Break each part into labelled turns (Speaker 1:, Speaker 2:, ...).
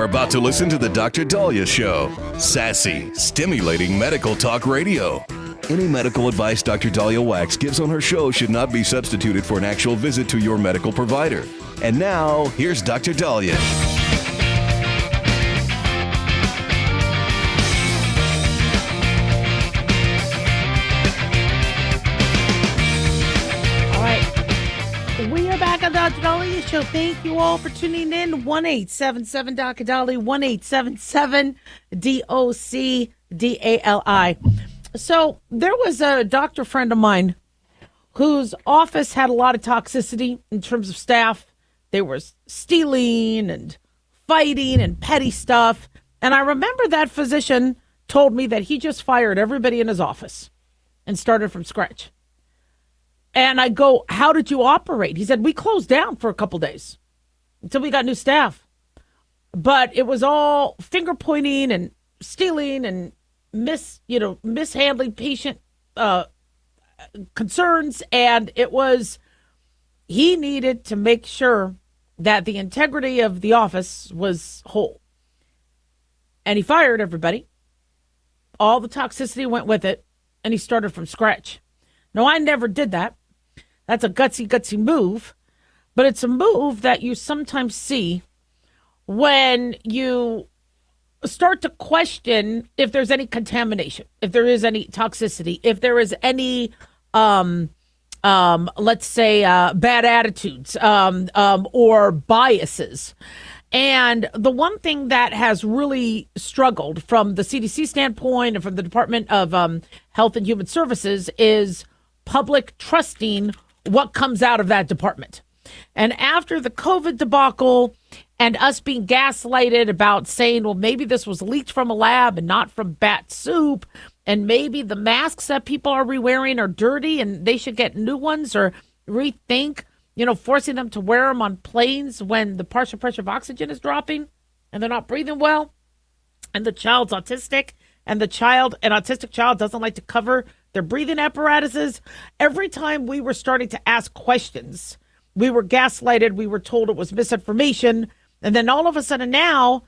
Speaker 1: are about to listen to the Dr. Daliah Show. Sassy, stimulating medical talk radio. Any medical advice Dr. Daliah Wax gives on her show should not be substituted for an actual visit to your medical provider. And now, here's Dr. Daliah.
Speaker 2: We are back on the Dr. Daliah Show. Thank you all for tuning in. 1-877 Dr. Daliah, 1-877 DOCDALI. So there was a doctor friend of mine whose office had a lot of toxicity in terms of staff. They were stealing and fighting and petty stuff. And I remember that physician told me that he just fired everybody in his office and started from scratch. And I go, how did you operate? He said, we closed down for a couple days until we got new staff. But it was all finger pointing and stealing and mishandling patient concerns. And he needed to make sure that the integrity of the office was whole. And he fired everybody. All the toxicity went with it. And he started from scratch. No, I never did that. That's a gutsy move, but it's a move that you sometimes see when you start to question if there's any contamination, if there is any toxicity, if there is any, let's say, bad attitudes or biases. And the one thing that has really struggled from the CDC standpoint and from the Department of Health and Human Services is public trusting what comes out of that department. And after the COVID debacle and us being gaslighted about saying, well, maybe this was leaked from a lab and not from bat soup, and maybe the masks that people are re-wearing are dirty and they should get new ones, or rethink, forcing them to wear them on planes when the partial pressure of oxygen is dropping and they're not breathing well, and the child's autistic, and an autistic child doesn't like to cover their breathing apparatuses. Every time we were starting to ask questions, we were gaslighted. We were told it was misinformation. And then all of a sudden now,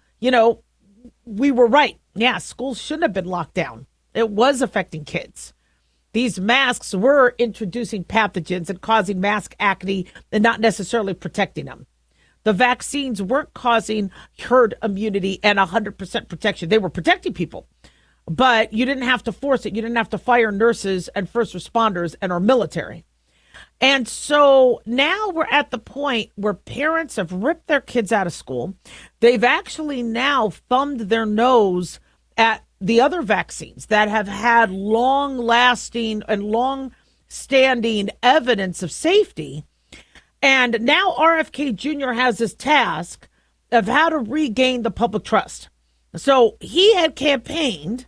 Speaker 2: we were right. Yeah, schools shouldn't have been locked down. It was affecting kids. These masks were introducing pathogens and causing mask acne and not necessarily protecting them. The vaccines weren't causing herd immunity and 100% protection. They were protecting people. But you didn't have to force it. You didn't have to fire nurses and first responders and our military. And so now we're at the point where parents have ripped their kids out of school. They've actually now thumbed their nose at the other vaccines that have had long-lasting and long-standing evidence of safety. And now RFK Jr. has this task of how to regain the public trust. So he had campaigned.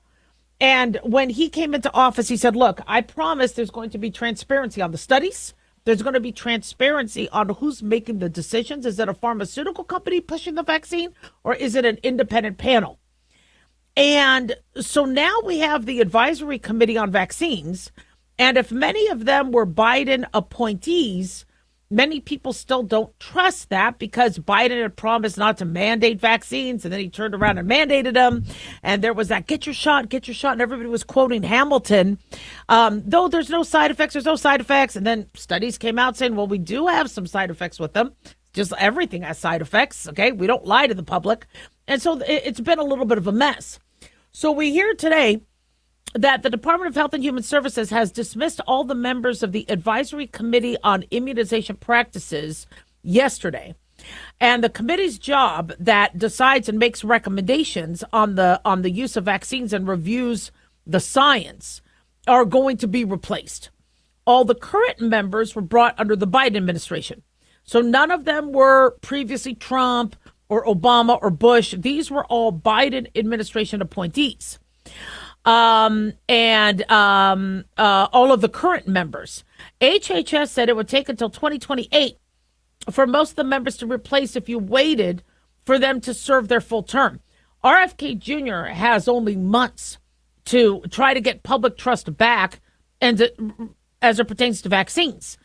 Speaker 2: And when he came into office, he said, look, I promise there's going to be transparency on the studies. There's going to be transparency on who's making the decisions. Is it a pharmaceutical company pushing the vaccine, or is it an independent panel? And so now we have the advisory committee on vaccines. And if many of them were Biden appointees, many people still don't trust that because Biden had promised not to mandate vaccines, and then he turned around and mandated them. And there was that get your shot, and everybody was quoting Hamilton. Though there's no side effects. And then studies came out saying, well, we do have some side effects with them. Just everything has side effects, okay? We don't lie to the public. And so it's been a little bit of a mess. So we hear today that the Department of Health and Human Services has dismissed all the members of the Advisory Committee on Immunization Practices yesterday. And the committee's job that decides and makes recommendations on the use of vaccines and reviews the science are going to be replaced. All the current members were brought under the Biden administration. So none of them were previously Trump or Obama or Bush. These were all Biden administration appointees. All of the current members. HHS said it would take until 2028 for most of the members to replace if you waited for them to serve their full term. RFK Jr. has only months to try to get public trust back and as it pertains to vaccines.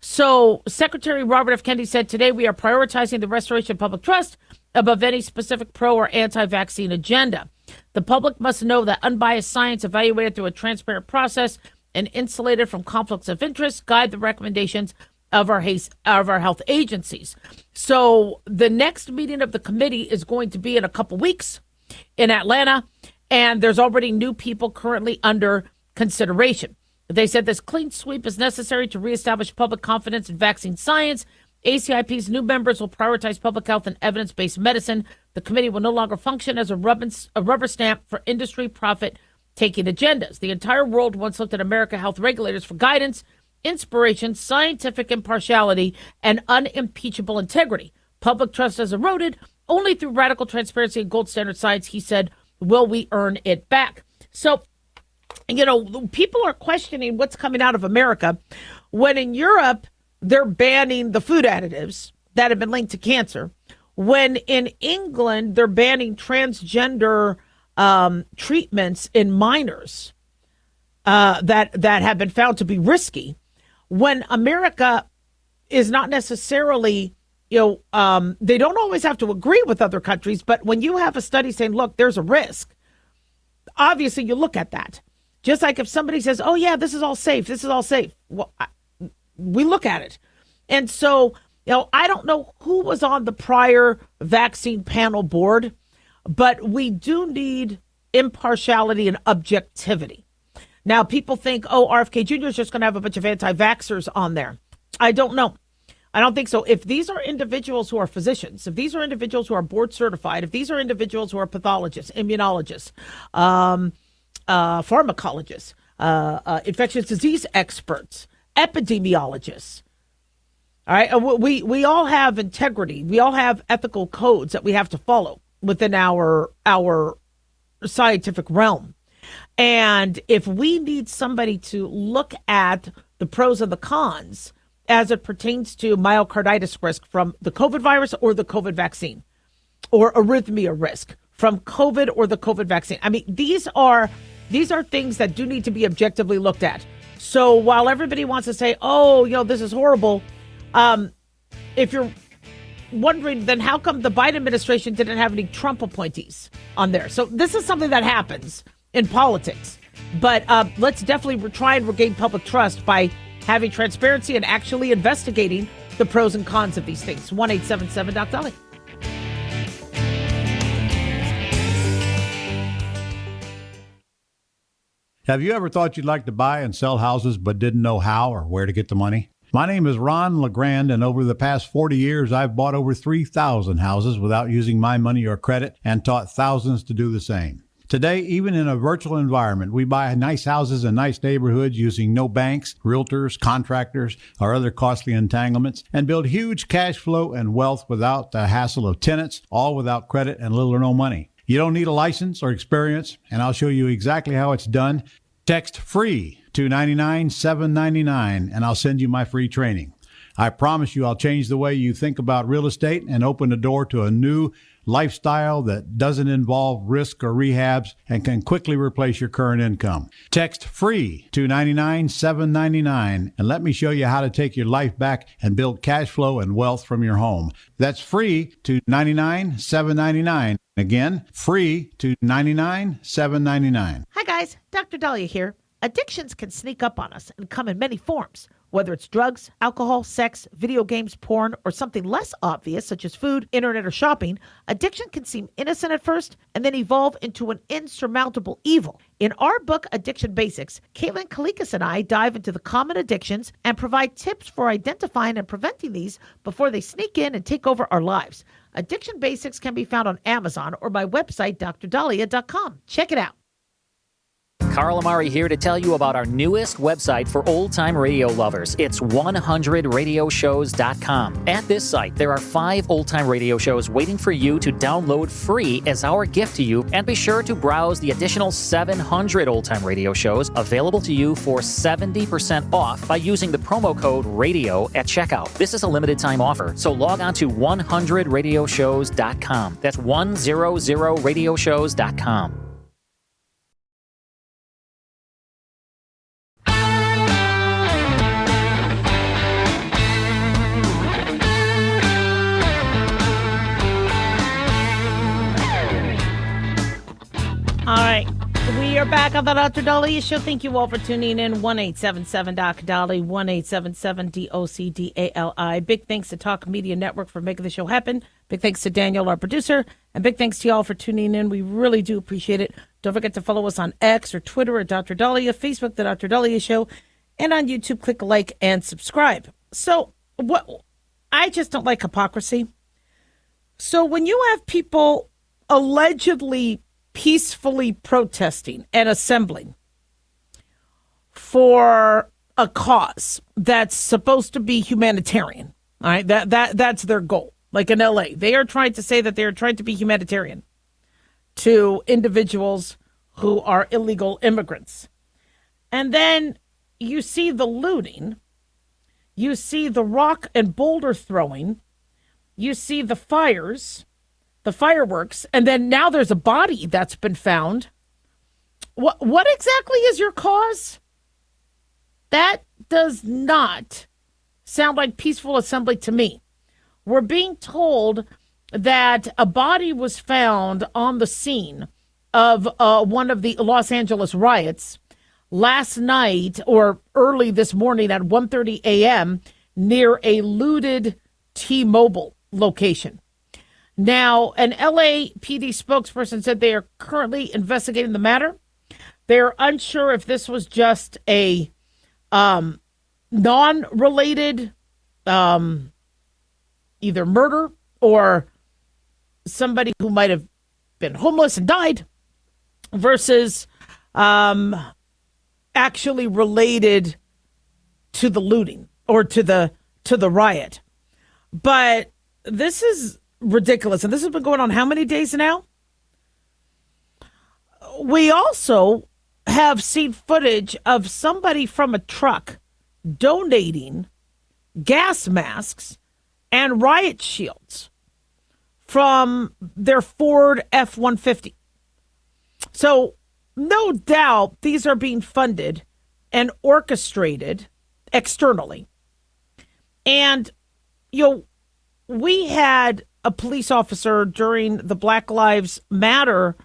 Speaker 2: So Secretary Robert F. Kennedy said today we are prioritizing the restoration of public trust above any specific pro or anti-vaccine agenda. The public must know that unbiased science evaluated through a transparent process and insulated from conflicts of interest guide the recommendations of our health agencies. So the next meeting of the committee is going to be in a couple weeks in Atlanta, and there's already new people currently under consideration. They said this clean sweep is necessary to reestablish public confidence in vaccine science. ACIP's new members will prioritize public health and evidence-based medicine. The committee will no longer function as a rubber stamp for industry profit-taking agendas. The entire world once looked at American health regulators for guidance, inspiration, scientific impartiality, and unimpeachable integrity. Public trust has eroded. Only through radical transparency and gold standard science, he said, will we earn it back. So, people are questioning what's coming out of America when in Europe, they're banning the food additives that have been linked to cancer. When in England, they're banning transgender treatments in minors that have been found to be risky. When America is not necessarily, they don't always have to agree with other countries, but when you have a study saying, look, there's a risk, obviously you look at that. Just like if somebody says, oh, yeah, this is all safe. Well, we look at it. And so, I don't know who was on the prior vaccine panel board, but we do need impartiality and objectivity. Now, people think, RFK Jr. is just going to have a bunch of anti-vaxxers on there. I don't know. I don't think so. If these are individuals who are physicians, if these are individuals who are board certified, if these are individuals who are pathologists, immunologists, pharmacologists, infectious disease experts, epidemiologists. All right. We all have integrity. We all have ethical codes that we have to follow within our scientific realm. And if we need somebody to look at the pros and the cons as it pertains to myocarditis risk from the COVID virus or the COVID vaccine, or arrhythmia risk from COVID or the COVID vaccine. I mean, these are things that do need to be objectively looked at. So while everybody wants to say, this is horrible, if you're wondering, then how come the Biden administration didn't have any Trump appointees on there? So this is something that happens in politics. But let's definitely try and regain public trust by having transparency and actually investigating the pros and cons of these things. 1-877-DOC-DALIAH.
Speaker 3: Have you ever thought you'd like to buy and sell houses but didn't know how or where to get the money? My name is Ron LeGrand, and over the past 40 years, I've bought over 3,000 houses without using my money or credit and taught thousands to do the same. Today, even in a virtual environment, we buy nice houses in nice neighborhoods using no banks, realtors, contractors, or other costly entanglements, and build huge cash flow and wealth without the hassle of tenants, all without credit and little or no money. You don't need a license or experience, and I'll show you exactly how it's done. Text FREE to 99-799, and I'll send you my free training. I promise you I'll change the way you think about real estate and open the door to a new lifestyle that doesn't involve risk or rehabs and can quickly replace your current income. Text FREE to 99-799 and let me show you how to take your life back and build cash flow and wealth from your home. That's FREE to 99-799. Again, FREE to 99-799.
Speaker 2: Hi guys, Dr. Daliah here. Addictions can sneak up on us and come in many forms. Whether it's drugs, alcohol, sex, video games, porn, or something less obvious such as food, internet, or shopping, addiction can seem innocent at first and then evolve into an insurmountable evil. In our book, Addiction Basics, Caitlin Kalikas and I dive into the common addictions and provide tips for identifying and preventing these before they sneak in and take over our lives. Addiction Basics can be found on Amazon or my website, drdaliah.com. Check it out.
Speaker 4: Carl Amari here to tell you about our newest website for old-time radio lovers. It's 100radioshows.com. At this site, there are 5 old-time radio shows waiting for you to download free as our gift to you, and be sure to browse the additional 700 old-time radio shows available to you for 70% off by using the promo code RADIO at checkout. This is a limited-time offer, so log on to 100radioshows.com. That's 100radioshows.com.
Speaker 2: We are back on the Dr. Daliah Show. Thank you all for tuning in. 1-877-DOC-DALI, 1-877-DOCDALI. Big thanks to Talk Media Network for making the show happen. Big thanks to Daniel, our producer. And big thanks to y'all for tuning in. We really do appreciate it. Don't forget to follow us on X or Twitter at Dr. Daliah, Facebook, The Dr. Daliah Show, and on YouTube, click like and subscribe. So I just don't like hypocrisy. So when you have people allegedly peacefully protesting and assembling for a cause that's supposed to be humanitarian, all right, that's their goal. Like in LA, they are trying to say that they are trying to be humanitarian to individuals who are illegal immigrants. And then you see the looting, you see the rock and boulder throwing, you see the fires, the fireworks, and then now there's a body that's been found. What exactly is your cause? That does not sound like peaceful assembly to me. We're being told that a body was found on the scene of one of the Los Angeles riots last night or early this morning at 1:30 a.m. near a looted T-Mobile location. Now, an LAPD spokesperson said they are currently investigating the matter. They're unsure if this was just a non-related either murder or somebody who might have been homeless and died versus actually related to the looting or to the riot. But this is ridiculous. And this has been going on how many days now? We also have seen footage of somebody from a truck donating gas masks and riot shields from their Ford F-150. So no doubt these are being funded and orchestrated externally. And, we had a police officer during the Black Lives Matter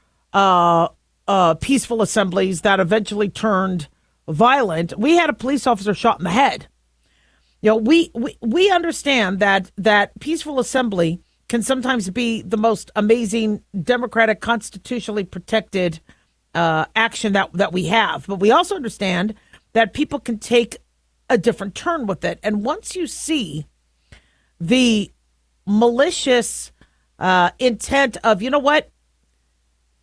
Speaker 2: peaceful assemblies that eventually turned violent. We had a police officer shot in the head. We understand that peaceful assembly can sometimes be the most amazing democratic, constitutionally protected action that we have. But we also understand that people can take a different turn with it. And once you see the malicious intent of,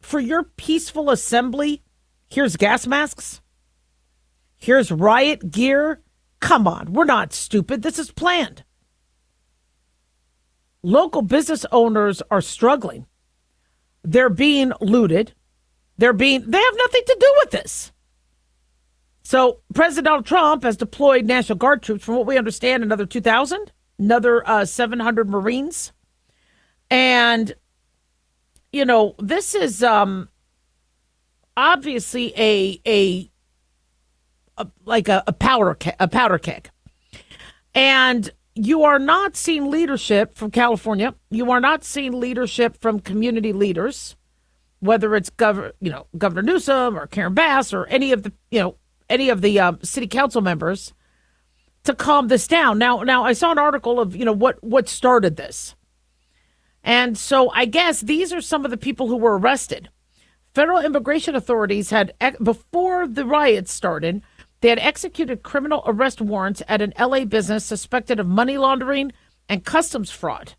Speaker 2: for your peaceful assembly, here's gas masks, here's riot gear. Come on, we're not stupid. This is planned. Local business owners are struggling. They're being looted. They have nothing to do with this. So President Donald Trump has deployed National Guard troops, from what we understand, another 2,000, another 700 Marines. And, this is obviously a powder keg. And you are not seeing leadership from California. You are not seeing leadership from community leaders, whether it's Governor Newsom or Karen Bass or any of the city council members, to calm this down. Now I saw an article of what started this, and so I guess these are some of the people who were arrested. Federal immigration authorities had, before the riots started, they had executed criminal arrest warrants at an LA business suspected of money laundering and customs fraud.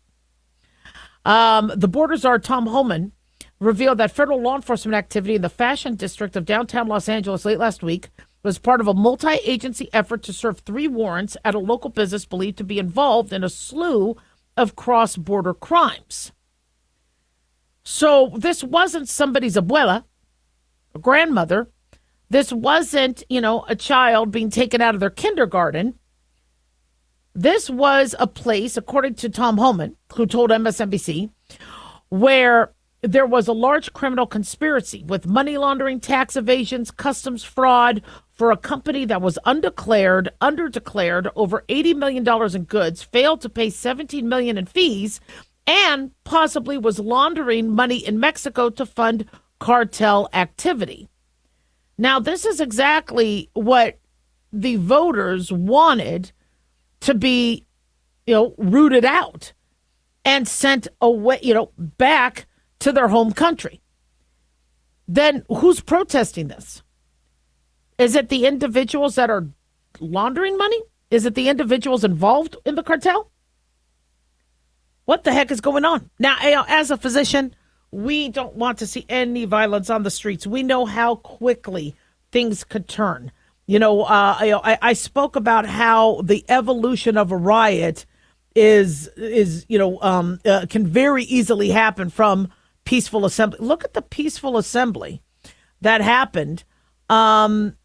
Speaker 2: The border czar Tom Homan revealed that federal law enforcement activity in the fashion district of downtown Los Angeles late last week was part of a multi-agency effort to serve 3 warrants at a local business believed to be involved in a slew of cross-border crimes. So this wasn't somebody's abuela, a grandmother. This wasn't, a child being taken out of their kindergarten. This was a place, according to Tom Homan, who told MSNBC, where there was a large criminal conspiracy with money laundering, tax evasions, customs fraud for a company that was underdeclared over $80 million in goods, failed to pay $17 million in fees, and possibly was laundering money in Mexico to fund cartel activity. Now, this is exactly what the voters wanted to be, rooted out and sent away, back to their home country. Then who's protesting this? Is it the individuals that are laundering money? Is it the individuals involved in the cartel? What the heck is going on? Now, as a physician, we don't want to see any violence on the streets. We know how quickly things could turn. I spoke about how the evolution of a riot can very easily happen from peaceful assembly. Look at the peaceful assembly that happened, in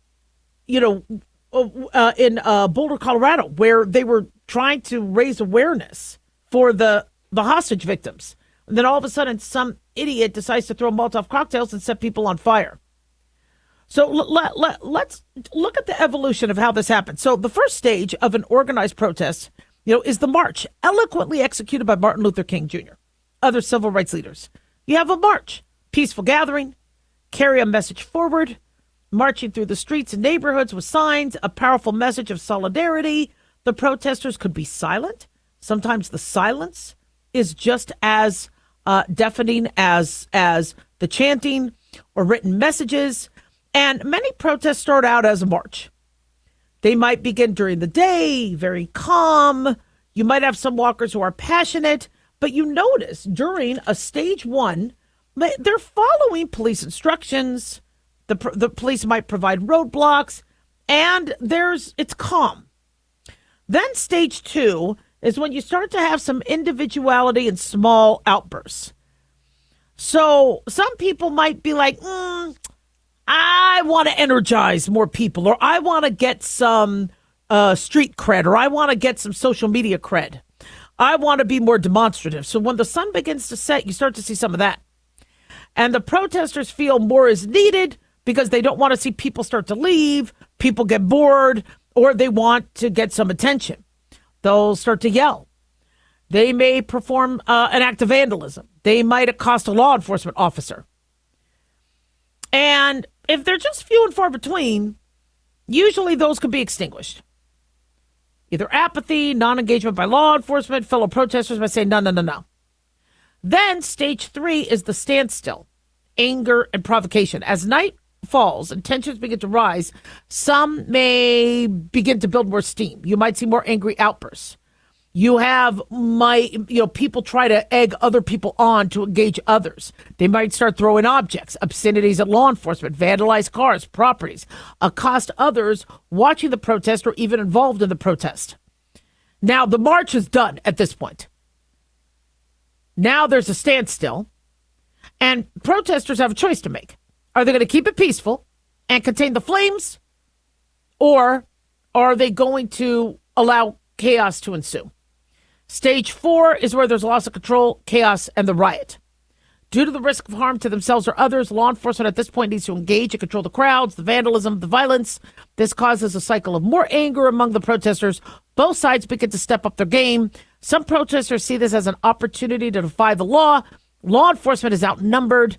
Speaker 2: Boulder, Colorado, where they were trying to raise awareness for the hostage victims. And then all of a sudden, some idiot decides to throw Molotov cocktails and set people on fire. So let's look at the evolution of how this happened. So the first stage of an organized protest, is the march, eloquently executed by Martin Luther King Jr., other civil rights leaders. You have a march, peaceful gathering, carry a message forward, marching through the streets and neighborhoods with signs, a powerful message of solidarity. The protesters could be silent. Sometimes the silence is just as deafening as the chanting or written messages. And many protests start out as a march. They might begin during the day, very calm. You might have some walkers who are passionate, but you notice during a stage one, they're following police instructions. The police might provide roadblocks, and it's calm. Then stage two is when you start to have some individuality and small outbursts. So some people might be like, I want to energize more people, or I want to get some street cred, or I want to get some social media cred. I want to be more demonstrative. So when the sun begins to set, you start to see some of that. And the protesters feel more is needed because they don't want to see people start to leave, people get bored, or they want to get some attention. They'll start to yell. They may perform an act of vandalism. They might accost a law enforcement officer. And if they're just few and far between, usually those could be extinguished. Either apathy, non-engagement by law enforcement, fellow protesters might say, no. Then stage three is the standstill, anger and provocation. As night falls and tensions begin to rise, some may begin to build more steam. You might see more angry outbursts. You have people try to egg other people on to engage others. They might start throwing objects, obscenities at law enforcement, vandalize cars, properties, accost others watching the protest or even involved in the protest. Now, the march is done at this point. Now there's a standstill, and protesters have a choice to make. Are they going to keep it peaceful and contain the flames, or are they going to allow chaos to ensue? Stage four is where there's loss of control, chaos, and the riot. Due to the risk of harm to themselves or others, law enforcement at this point needs to engage and control the crowds, the vandalism, the violence. This causes a cycle of more anger among the protesters. Both sides begin to step up their game. Some protesters see this as an opportunity to defy the law. Law enforcement is outnumbered.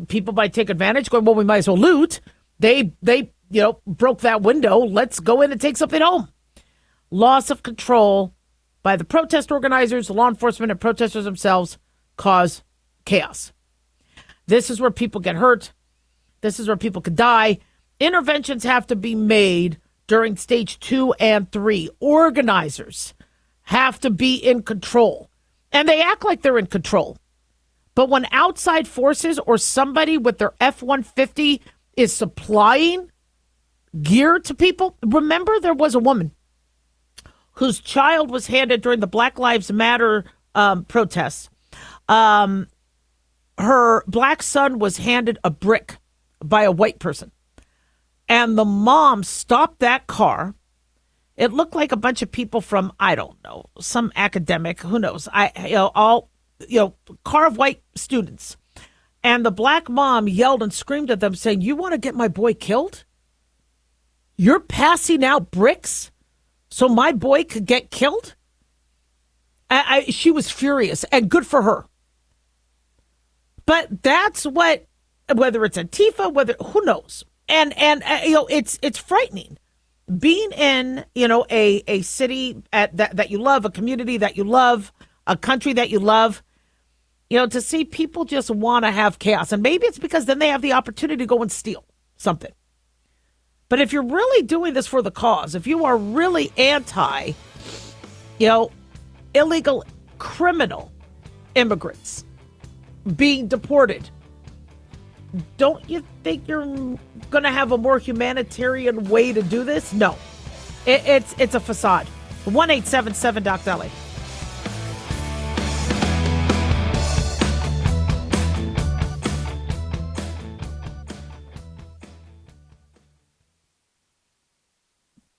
Speaker 2: People might take advantage, going, well, we might as well loot. They broke that window. Let's go in and take something home. Loss of control by the protest organizers, law enforcement, and protesters themselves cause chaos. This is where people get hurt. This is where people could die. Interventions have to be made during stage 2 and 3. Organizers have to be in control. And they act like they're in control. But when outside forces or somebody with their F-150 is supplying gear to people, remember there was a woman whose child was handed during the Black Lives Matter protests. Her black son was handed a brick by a white person. And the mom stopped that car. It looked like a bunch of people from, I don't know, some academic, who knows, car of white students. And the black mom yelled and screamed at them saying, "You want to get my boy killed? You're passing out bricks so my boy could get killed?" She was furious, and good for her. But that's whether it's Antifa, who knows, it's frightening being in, a city that you love, a community that you love, a country that you love, to see people just want to have chaos. And maybe it's because then they have the opportunity to go and steal something. But if you're really doing this for the cause, if you are really anti, illegal criminal immigrants being deported, don't you think you're going to have a more humanitarian way to do this? No, it's a facade. 1-877 Doc Daliah.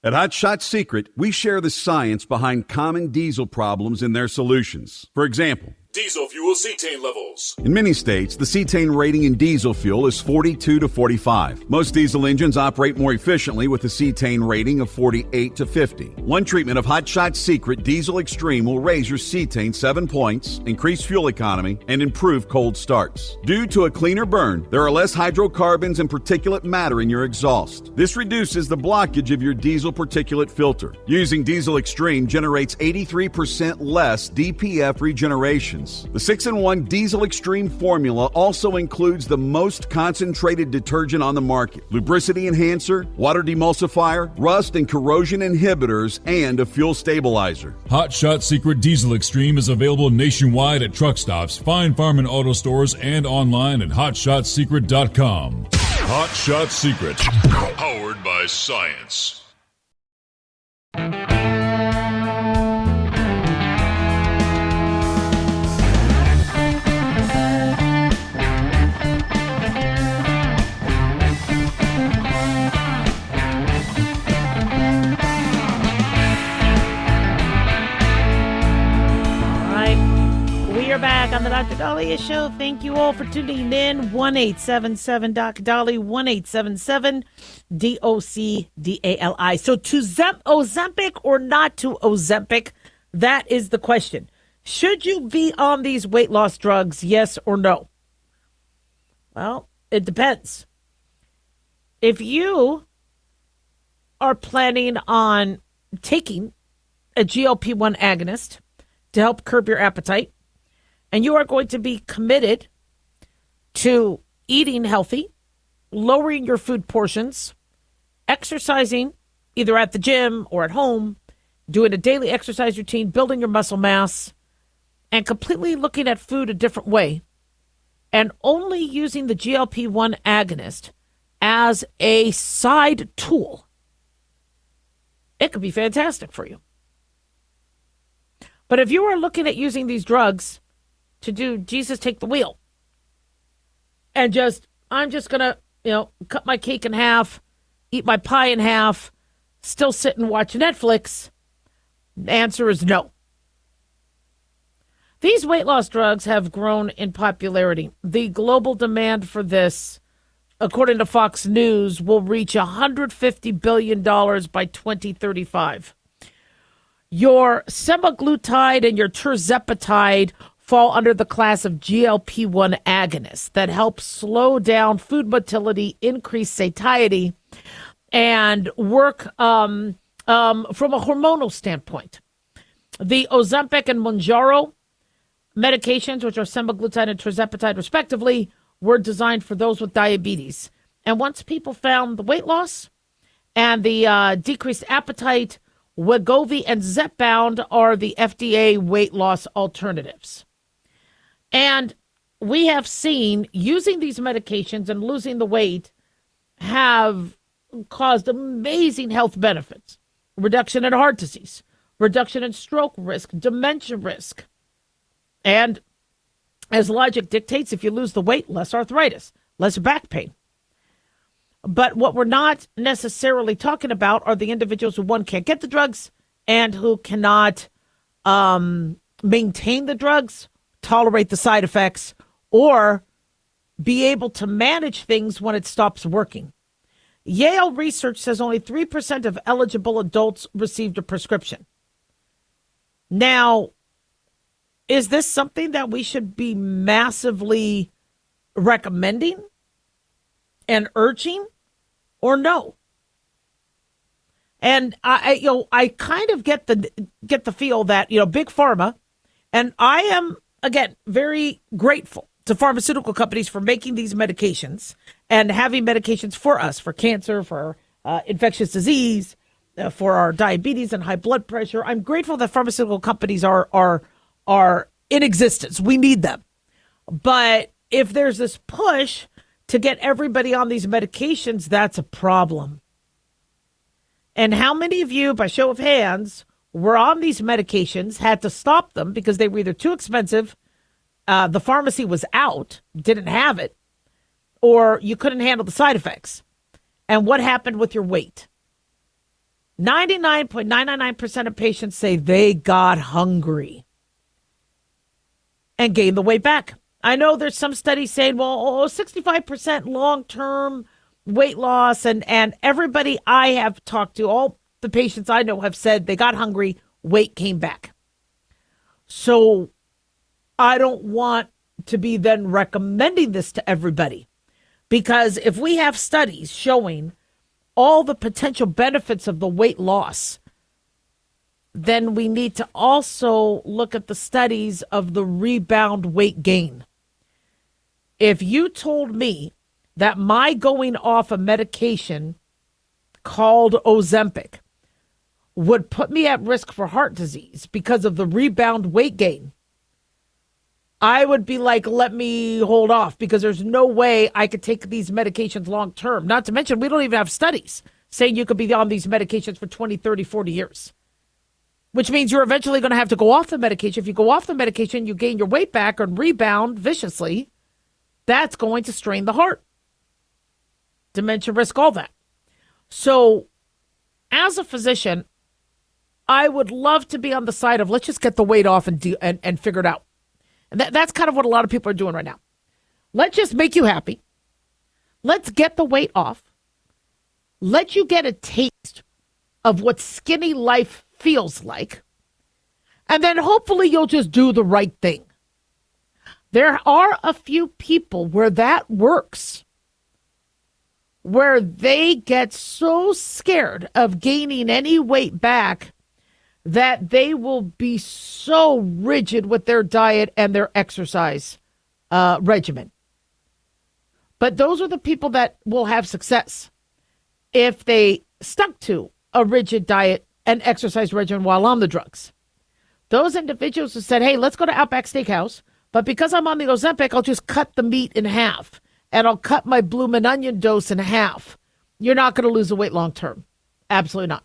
Speaker 5: At Hot Shot Secret, we share the science behind common diesel problems and their solutions. For example,
Speaker 1: diesel fuel cetane levels.
Speaker 5: in many states, the cetane rating in diesel fuel is 42 to 45. Most diesel engines operate more efficiently with a cetane rating of 48 to 50. One treatment of Hot Shot Secret Diesel Extreme will raise your cetane 7 points, increase fuel economy, and improve cold starts. Due to a cleaner burn, there are less hydrocarbons and particulate matter in your exhaust. This reduces the blockage of your diesel particulate filter. Using Diesel Extreme generates 83% less DPF regeneration. The 6-in-1 Diesel Extreme formula also includes the most concentrated detergent on the market, lubricity enhancer, water demulsifier, rust and corrosion inhibitors, and a fuel stabilizer.
Speaker 6: Hot Shot Secret Diesel Extreme is available nationwide at truck stops, fine farm and auto stores, and online at hotshotsecret.com.
Speaker 1: Hot Shot Secret. Powered by science.
Speaker 2: Back on the Dr. Daliah Show. Thank you all for tuning in. 1-877 Doc Dali, 1-877 DOCDALI. So to Ozempic or not to Ozempic, that is the question. Should you be on these weight loss drugs, yes or no? Well, it depends. If you are planning on taking a GLP-1 agonist to help curb your appetite, and you are going to be committed to eating healthy, lowering your food portions, exercising either at the gym or at home, doing a daily exercise routine, building your muscle mass, and completely looking at food a different way, and only using the GLP-1 agonist as a side tool, it could be fantastic for you. But if you are looking at using these drugs to do Jesus take the wheel and I'm just going to, cut my cake in half, eat my pie in half, still sit and watch Netflix, the answer is no. These weight loss drugs have grown in popularity. The global demand for this, according to Fox News, will reach $150 billion by 2035. Your semaglutide and your tirzepatide fall under the class of GLP-1 agonists that help slow down food motility, increase satiety, and work from a hormonal standpoint. The Ozempic and Mounjaro medications, which are semaglutide and tirzepatide respectively, were designed for those with diabetes. And once people found the weight loss and the decreased appetite, Wegovy and Zepbound are the FDA weight loss alternatives. And we have seen using these medications and losing the weight have caused amazing health benefits. Reduction in heart disease, reduction in stroke risk, dementia risk. And as logic dictates, if you lose the weight, less arthritis, less back pain. But what we're not necessarily talking about are the individuals who, one, can't get the drugs and who cannot maintain the drugs, tolerate the side effects, or be able to manage things when it stops working. Yale research says only 3% of eligible adults received a prescription. Now, is this something that we should be massively recommending and urging? or no? And I kind of get the feel that, big pharma, and I am, again, very grateful to pharmaceutical companies for making these medications and having medications for us, for cancer, for infectious disease, for our diabetes and high blood pressure. I'm grateful that pharmaceutical companies are in existence. We need them. But if there's this push to get everybody on these medications, that's a problem. And how many of you, by show of hands, were on these medications, had to stop them because they were either too expensive, the pharmacy was out, didn't have it, or you couldn't handle the side effects? And what happened with your weight? 99.999% of patients say they got hungry and gained the weight back. I know there's some studies saying, 65% long-term weight loss, and everybody I have talked to, all the patients I know have said they got hungry, weight came back. So I don't want to be then recommending this to everybody, because if we have studies showing all the potential benefits of the weight loss, then we need to also look at the studies of the rebound weight gain. If you told me that my going off a medication called Ozempic would put me at risk for heart disease because of the rebound weight gain, I would be like, let me hold off, because there's no way I could take these medications long term. Not to mention, we don't even have studies saying you could be on these medications for 20, 30, 40 years, which means you're eventually going to have to go off the medication. If you go off the medication, you gain your weight back and rebound viciously. That's going to strain the heart. Dementia risk, all that. So as a physician, I would love to be on the side of, let's just get the weight off and figure it out. And that's kind of what a lot of people are doing right now. Let's just make you happy. Let's get the weight off. Let you get a taste of what skinny life feels like. And then hopefully you'll just do the right thing. There are a few people where that works, where they get so scared of gaining any weight back that they will be so rigid with their diet and their exercise regimen. But those are the people that will have success if they stuck to a rigid diet and exercise regimen while on the drugs. Those individuals who said, hey, let's go to Outback Steakhouse, but because I'm on the Ozempic, I'll just cut the meat in half, and I'll cut my bloomin' onion dose in half. You're not going to lose the weight long term. Absolutely not.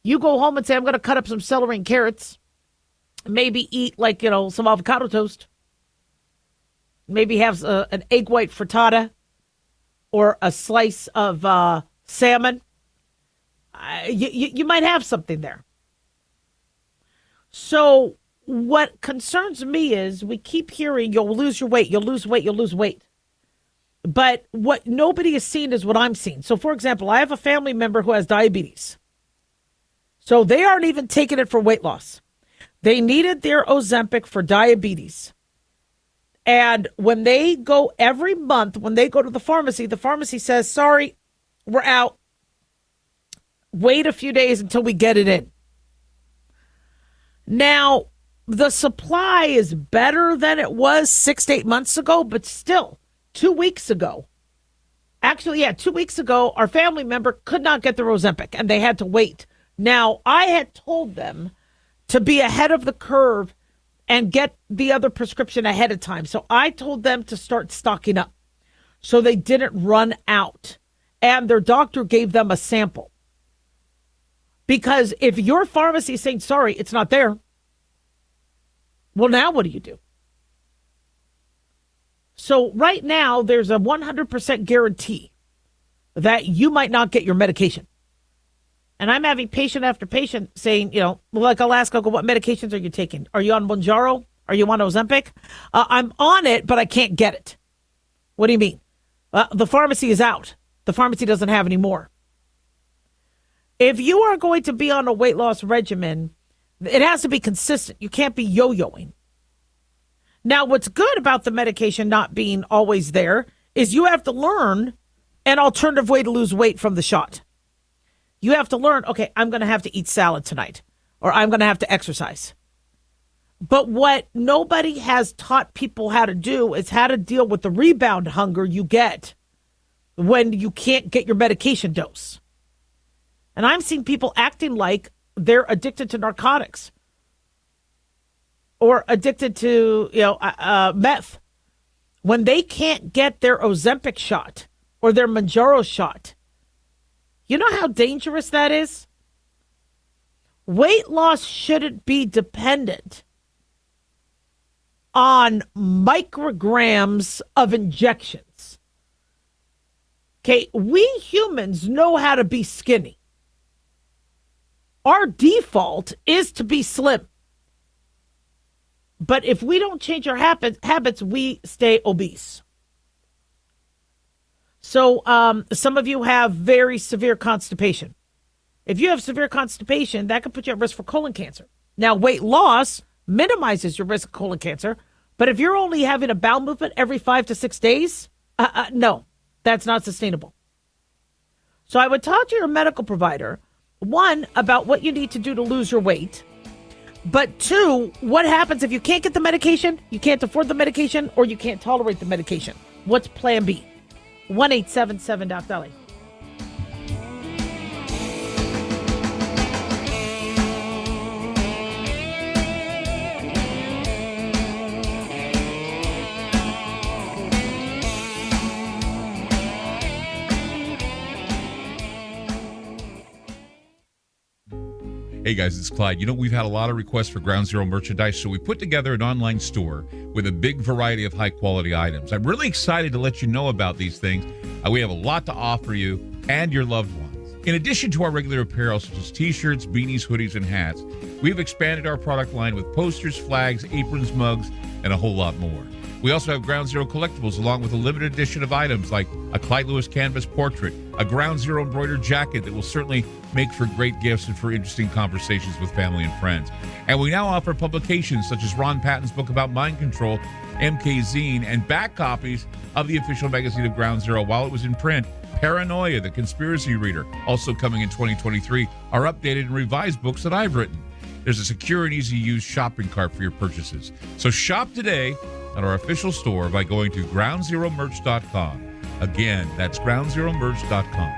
Speaker 2: You go home and say, I'm going to cut up some celery and carrots, maybe eat some avocado toast, maybe have an egg white frittata or a slice of salmon. You might have something there. So what concerns me is we keep hearing you'll lose your weight, you'll lose weight, you'll lose weight. But what nobody is seeing is what I'm seeing. So, for example, I have a family member who has diabetes. So they aren't even taking it for weight loss. They needed their Ozempic for diabetes. And when they go every month, when they go to the pharmacy says, sorry, we're out. Wait a few days until we get it in. Now, the supply is better than it was 6 to 8 months ago, but still, 2 weeks ago, 2 weeks ago, our family member could not get the Ozempic, and they had to wait. Now, I had told them to be ahead of the curve and get the other prescription ahead of time. So I told them to start stocking up so they didn't run out. And their doctor gave them a sample. Because if your pharmacy is saying, sorry, it's not there, well, now what do you do? So right now, there's a 100% guarantee that you might not get your medication. And I'm having patient after patient saying, like I'll ask, what medications are you taking? Are you on Mounjaro? Are you on Ozempic? I'm on it, but I can't get it. What do you mean? The pharmacy is out. The pharmacy doesn't have any more. If you are going to be on a weight loss regimen, it has to be consistent. You can't be yo-yoing. Now, what's good about the medication not being always there is you have to learn an alternative way to lose weight from the shot. You have to learn, okay, I'm going to have to eat salad tonight, or I'm going to have to exercise. But what nobody has taught people how to do is how to deal with the rebound hunger you get when you can't get your medication dose. And I'm seeing people acting like they're addicted to narcotics or addicted to, meth when they can't get their Ozempic shot or their Mounjaro shot. You know how dangerous that is? Weight loss shouldn't be dependent on micrograms of injections. Okay, we humans know how to be skinny. Our default is to be slim. But if we don't change our habits, we stay obese. So some of you have very severe constipation. If you have severe constipation, that could put you at risk for colon cancer. Now, weight loss minimizes your risk of colon cancer. But if you're only having a bowel movement every 5 to 6 days, no, that's not sustainable. So I would talk to your medical provider, one, about what you need to do to lose your weight. But two, what happens if you can't get the medication, you can't afford the medication, or you can't tolerate the medication? What's plan B? 1-877-Doc-Daliah.
Speaker 7: Hey guys, it's Clyde. We've had a lot of requests for Ground Zero merchandise, so we put together an online store with a big variety of high-quality items. I'm really excited to let you know about these things. We have a lot to offer you and your loved ones. In addition to our regular apparel, such as t-shirts, beanies, hoodies, and hats, we've expanded our product line with posters, flags, aprons, mugs, and a whole lot more. We also have Ground Zero collectibles, along with a limited edition of items like a Clyde Lewis canvas portrait, a Ground Zero embroidered jacket that will certainly make for great gifts and for interesting conversations with family and friends. And we now offer publications such as Ron Patton's book about mind control, MK Zine, and back copies of the official magazine of Ground Zero while it was in print. Paranoia, the Conspiracy Reader, also coming in 2023, are updated and revised books that I've written. There's a secure and easy-to-use shopping cart for your purchases. So shop today at our official store by going to groundzeromerch.com. Again, that's groundzeromerch.com.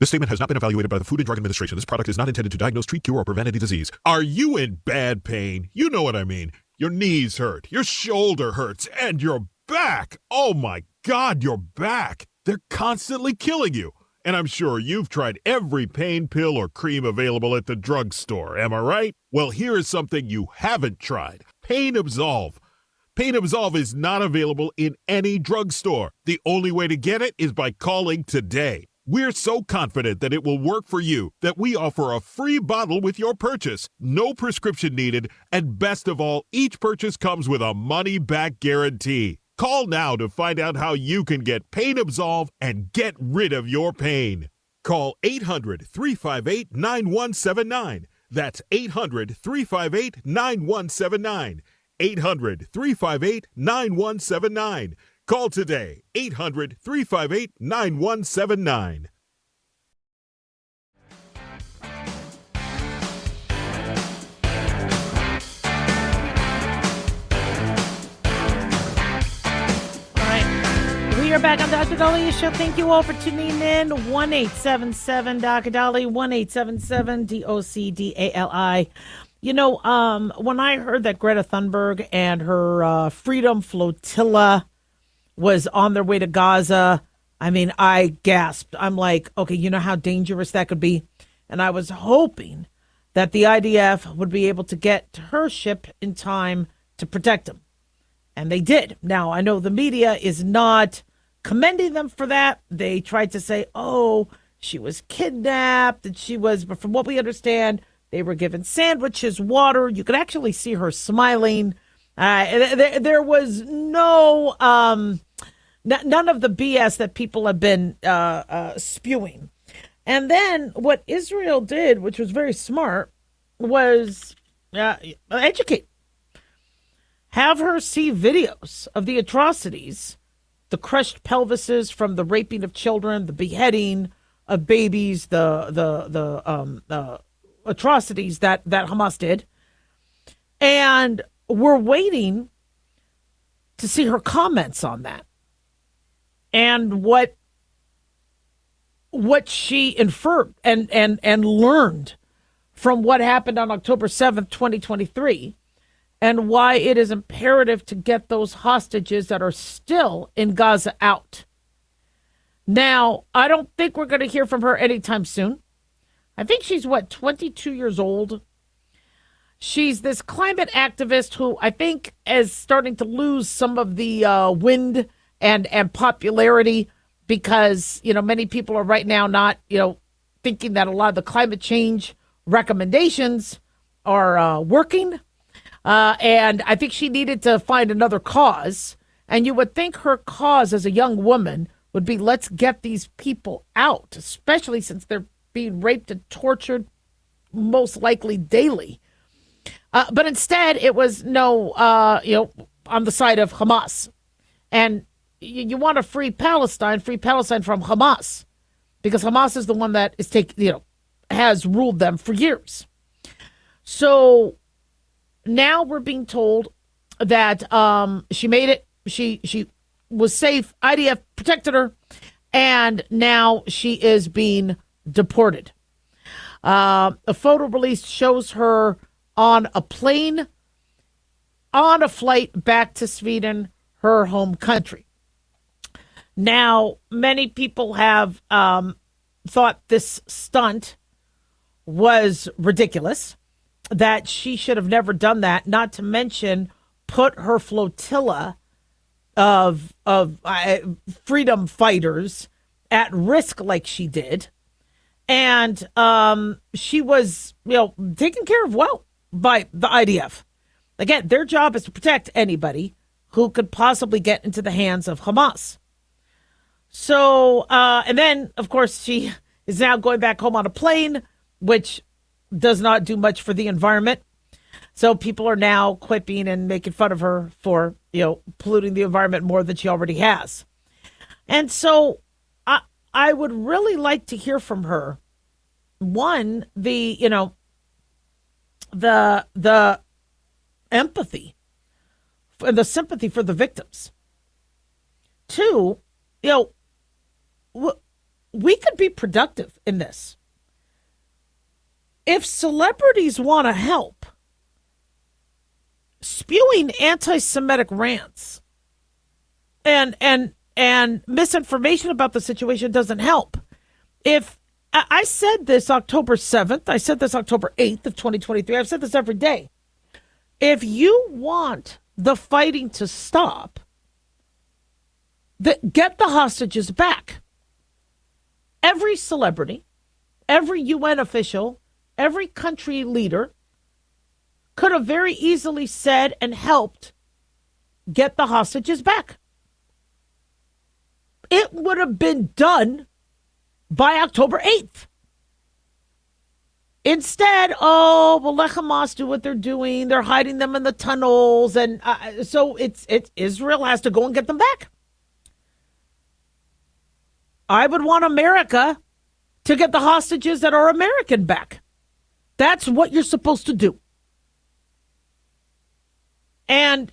Speaker 8: This statement has not been evaluated by the Food and Drug Administration. This product is not intended to diagnose, treat, cure, or prevent any disease.
Speaker 9: Are you in bad pain? You know what I mean. Your knees hurt, your shoulder hurts, and your back. Oh my God, your back. They're constantly killing you. And I'm sure you've tried every pain pill or cream available at the drugstore, am I right? Well, here is something you haven't tried. Pain Absolve. Pain Absolve is not available in any drugstore. The only way to get it is by calling today. We're so confident that it will work for you that we offer a free bottle with your purchase, no prescription needed, and best of all, each purchase comes with a money-back guarantee. Call now to find out how you can get Pain Absolve and get rid of your pain. Call 800-358-9179. That's 800-358-9179. 800-358-9179. Call today, 800-358-9179.
Speaker 2: We are back on Dr. Daliah Show. Thank you all for tuning in. 1-877-Dr. 1-877-DOCDALI. When I heard that Greta Thunberg and her Freedom Flotilla was on their way to Gaza, I gasped. I'm like, okay, you know how dangerous that could be? And I was hoping that the IDF would be able to get to her ship in time to protect them. And they did. Now, I know the media is not commending them for that. They tried to say, oh, she was kidnapped, and but from what we understand, they were given sandwiches, water. You could actually see her smiling. There was none of the BS that people have been spewing. And then what Israel did, which was very smart, was educate. Have her see videos of the atrocities the crushed pelvises from the raping of children, the beheading of babies, the atrocities that Hamas did. And we're waiting to see her comments on that and what she inferred and learned from what happened on October 7th, 2023, and why it is imperative to get those hostages that are still in Gaza out. Now, I don't think we're going to hear from her anytime soon. I think she's, 22 years old? She's this climate activist who I think is starting to lose some of the wind and popularity because, many people are right now not, thinking that a lot of the climate change recommendations are working. And I think she needed to find another cause. And you would think her cause as a young woman would be, let's get these people out, especially since they're being raped and tortured most likely daily. But instead, it was on the side of Hamas. And you want to free Palestine from Hamas, because Hamas is the one that is has ruled them for years. So now we're being told that she made it. She was safe. IDF protected her, and now she is being deported. A photo release shows her on a plane, on a flight back to Sweden, her home country. Now, many people have thought this stunt was ridiculous, that she should have never done that, not to mention put her flotilla of freedom fighters at risk like she did. And she was, taken care of well by the IDF. Again, their job is to protect anybody who could possibly get into the hands of Hamas. So, and then, of course, she is now going back home on a plane, which does not do much for the environment. So people are now quipping and making fun of her for, polluting the environment more than she already has. And so I would really like to hear from her. One, the empathy and the sympathy for the victims. Two, we could be productive in this. If celebrities want to help, spewing anti-Semitic rants and misinformation about the situation doesn't help. If I said this October 7th, I said this October 8th of 2023, I've said this every day. If you want the fighting to stop, get the hostages back. Every celebrity, every UN official, every country leader could have very easily said and helped get the hostages back. It would have been done by October 8th. Instead, let Hamas do what they're doing. They're hiding them in the tunnels. And so it's Israel has to go and get them back. I would want America to get the hostages that are American back. That's what you're supposed to do. And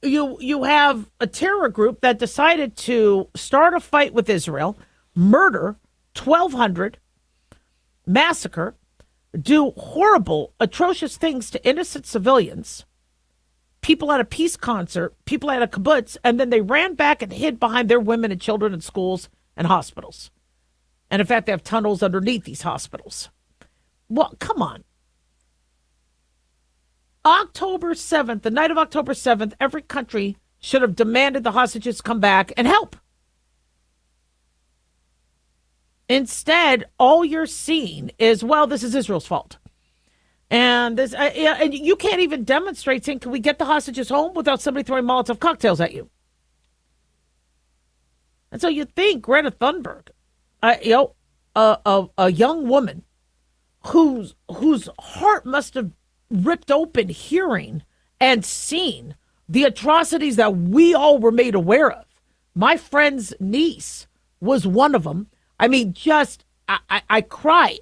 Speaker 2: you have a terror group that decided to start a fight with Israel, murder 1,200, massacre, do horrible, atrocious things to innocent civilians, people at a peace concert, people at a kibbutz, and then they ran back and hid behind their women and children in schools and hospitals. And in fact, they have tunnels underneath these hospitals. Well, come on. October 7th, the night of October 7th, every country should have demanded the hostages come back and help. Instead, all you're seeing is, this is Israel's fault. And this, and you can't even demonstrate saying, can we get the hostages home without somebody throwing Molotov cocktails at you? And so you think Greta Thunberg, a young woman whose heart must have ripped open hearing and seeing the atrocities that we all were made aware of My friend's niece was one of them. I mean, I cry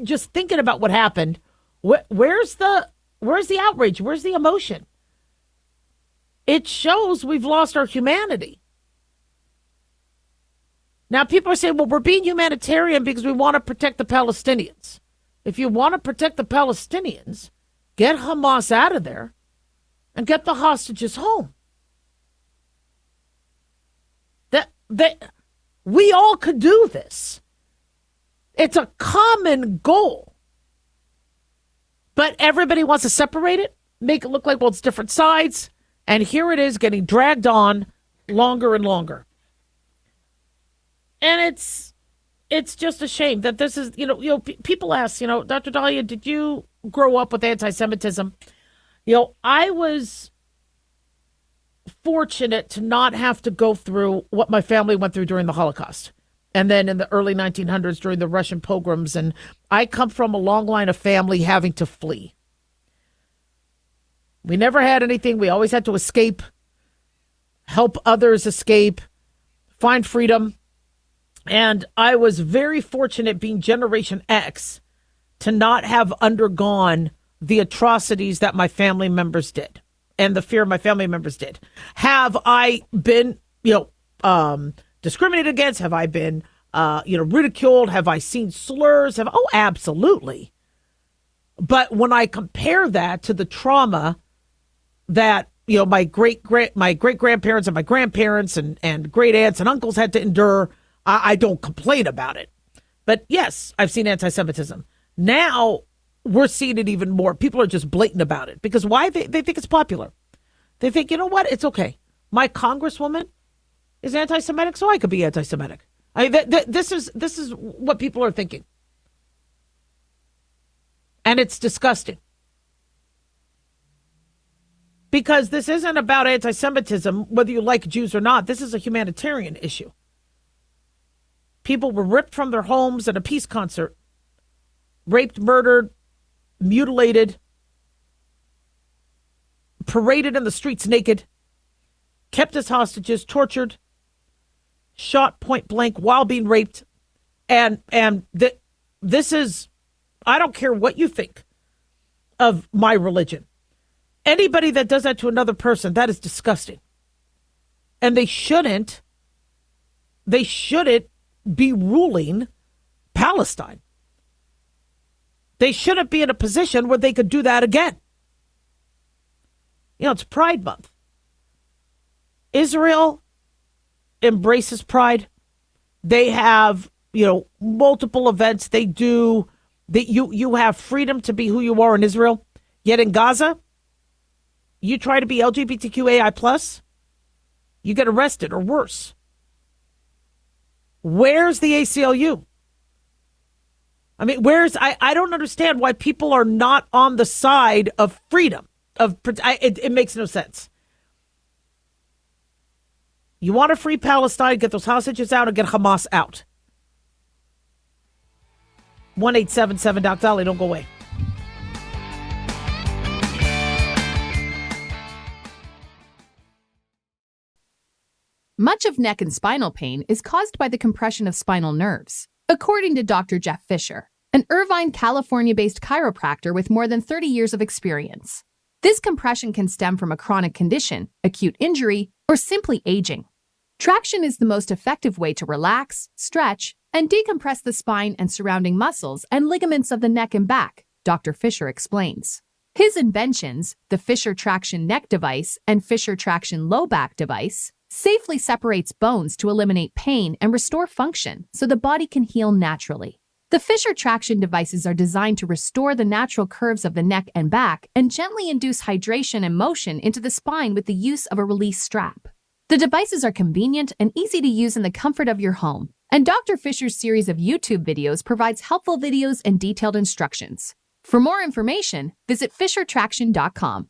Speaker 2: just thinking about what happened. Where's the outrage? Where's the emotion? It shows we've lost our humanity. Now, people are saying, well, we're being humanitarian because we want to protect the Palestinians. If you want to protect the Palestinians, get Hamas out of there and get the hostages home. We all could do this. It's a common goal. But everybody wants to separate it, make it look like, well, it's different sides. And here it is getting dragged on longer and longer. And it's just a shame that this is, people ask, Dr. Daliah, did you grow up with anti-Semitism? I was fortunate to not have to go through what my family went through during the Holocaust. And then in the early 1900s during the Russian pogroms. And I come from a long line of family having to flee. We never had anything. We always had to escape, help others escape, find freedom. And I was very fortunate being Generation X to not have undergone the atrocities that my family members did and the fear my family members did. Have I been, discriminated against? Have I been, ridiculed? Have I seen slurs? Oh, absolutely. But when I compare that to the trauma that, my great grandparents and my grandparents and great aunts and uncles had to endure, I don't complain about it. But yes, I've seen anti-Semitism. Now we're seeing it even more. People are just blatant about it. Because why? They think it's popular. They think, you know what? It's okay. My congresswoman is anti-Semitic, so I could be anti-Semitic. This is what people are thinking. And it's disgusting. Because this isn't about anti-Semitism, whether you like Jews or not. This is a humanitarian issue. People were ripped from their homes at a peace concert, raped, murdered, mutilated, paraded in the streets naked, kept as hostages, tortured, shot point blank while being raped. And this is, I don't care what you think of my religion. Anybody that does that to another person, that is disgusting. And they shouldn't be ruling Palestine. They shouldn't be in a position where they could do that again. It's Pride Month. Israel embraces pride. They have, multiple events. They do that. You have freedom to be who you are in Israel. Yet in Gaza, you try to be LGBTQAI+, you get arrested or worse. Where's the ACLU? I mean, I don't understand why people are not on the side of freedom. It makes no sense. You want to free Palestine, get those hostages out, and get Hamas out. 1-877-Daliah, don't go away.
Speaker 10: Much of neck and spinal pain is caused by the compression of spinal nerves, according to Dr. Jeff Fisher, an Irvine, California-based chiropractor with more than 30 years of experience. This compression can stem from a chronic condition, acute injury, or simply aging. Traction is the most effective way to relax, stretch, and decompress the spine and surrounding muscles and ligaments of the neck and back, Dr. Fisher explains. His inventions, the Fisher Traction Neck Device and Fisher Traction Low Back Device, safely separates bones to eliminate pain and restore function so the body can heal naturally. The Fisher Traction devices are designed to restore the natural curves of the neck and back and gently induce hydration and motion into the spine with the use of a release strap. The devices are convenient and easy to use in the comfort of your home, and Dr. Fisher's series of YouTube videos provides helpful videos and detailed instructions. For more information, visit FisherTraction.com.